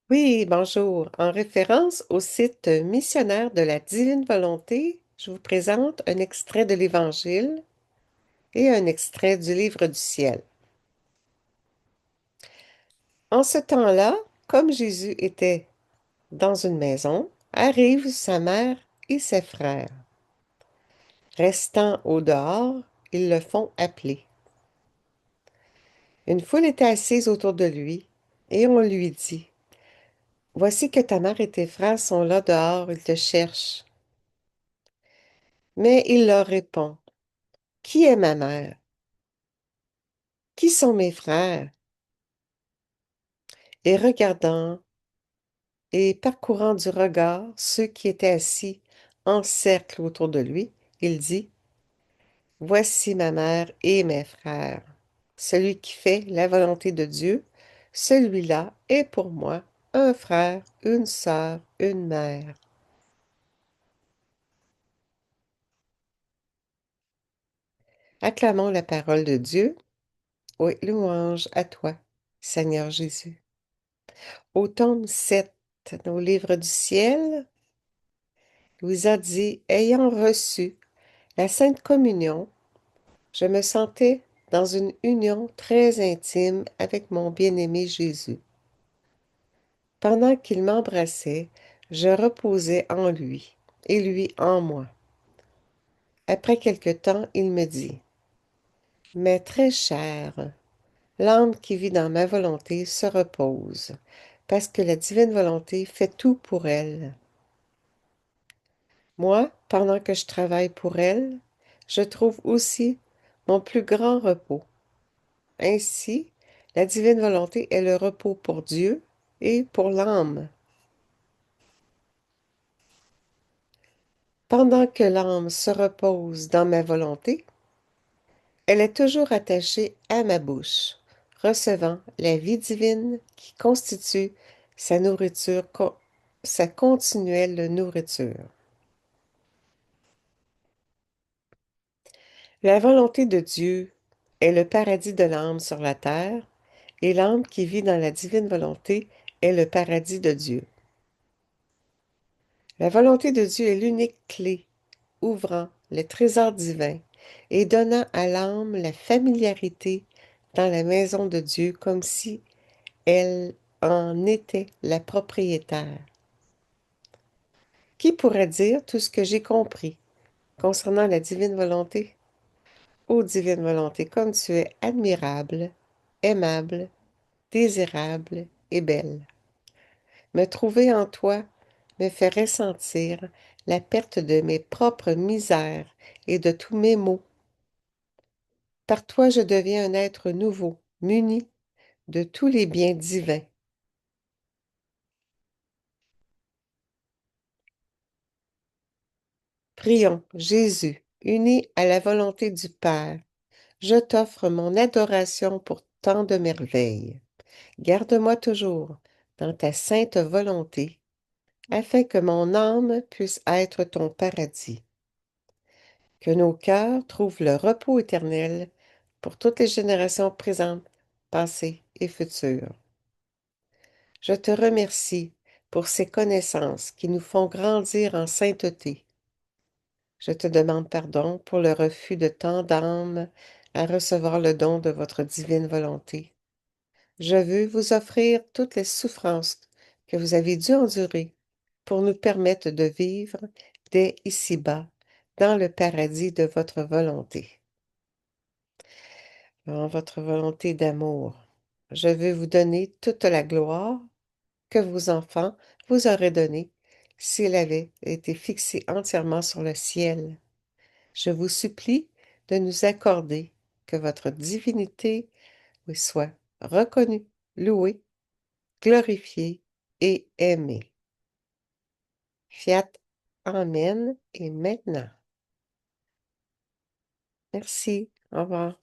Oui, bonjour. En référence au site missionnaire de la Divine Volonté, je vous présente un extrait de l'Évangile et un extrait du Livre du ciel. En ce temps-là, comme Jésus était dans une maison, arrivent sa mère et ses frères. Restant au dehors, ils le font appeler. Une foule était assise autour de lui, et on lui dit, voici que ta mère et tes frères sont là dehors, ils te cherchent. Mais il leur répond, qui est ma mère? Qui sont mes frères? Et regardant et parcourant du regard ceux qui étaient assis en cercle autour de lui, il dit, voici ma mère et mes frères. Celui qui fait la volonté de Dieu, celui-là est pour moi un frère, une sœur, une mère. Acclamons la parole de Dieu. Oui, louange à toi, Seigneur Jésus. Au tome 7, nos livres du ciel, vous a dit, ayant reçu la Sainte Communion, je me sentais dans une union très intime avec mon bien-aimé Jésus. Pendant qu'il m'embrassait, je reposais en lui et lui en moi. Après quelque temps, il me dit, mais très cher, l'âme qui vit dans ma volonté se repose, parce que la divine volonté fait tout pour elle. Moi, pendant que je travaille pour elle, je trouve aussi mon plus grand repos. Ainsi, la divine volonté est le repos pour Dieu et pour l'âme. Pendant que l'âme se repose dans ma volonté, elle est toujours attachée à ma bouche, recevant la vie divine qui constitue sa nourriture, sa continuelle nourriture. La volonté de Dieu est le paradis de l'âme sur la terre, et l'âme qui vit dans la divine volonté est le paradis de Dieu. La volonté de Dieu est l'unique clé ouvrant le trésor divin et donnant à l'âme la familiarité dans la maison de Dieu comme si elle en était la propriétaire. Qui pourrait dire tout ce que j'ai compris concernant la divine volonté? Ô divine volonté, comme tu es admirable, aimable, désirable et belle. Me trouver en toi me fait ressentir la perte de mes propres misères et de tous mes maux. Par toi, je deviens un être nouveau, muni de tous les biens divins. Prions, Jésus, uni à la volonté du Père, je t'offre mon adoration pour tant de merveilles. Garde-moi toujours dans ta sainte volonté, afin que mon âme puisse être ton paradis. Que nos cœurs trouvent le repos éternel pour toutes les générations présentes, passées et futures. Je te remercie pour ces connaissances qui nous font grandir en sainteté. Je te demande pardon pour le refus de tant d'âmes à recevoir le don de votre divine volonté. Je veux vous offrir toutes les souffrances que vous avez dû endurer pour nous permettre de vivre dès ici-bas dans le paradis de votre volonté. En votre volonté d'amour, je veux vous donner toute la gloire que vos enfants vous auraient donnée s'il avait été fixé entièrement sur le ciel. Je vous supplie de nous accorder que votre divinité vous soit reconnue, louée, glorifiée et aimée. Fiat, Amen et maintenant. Merci. Au revoir.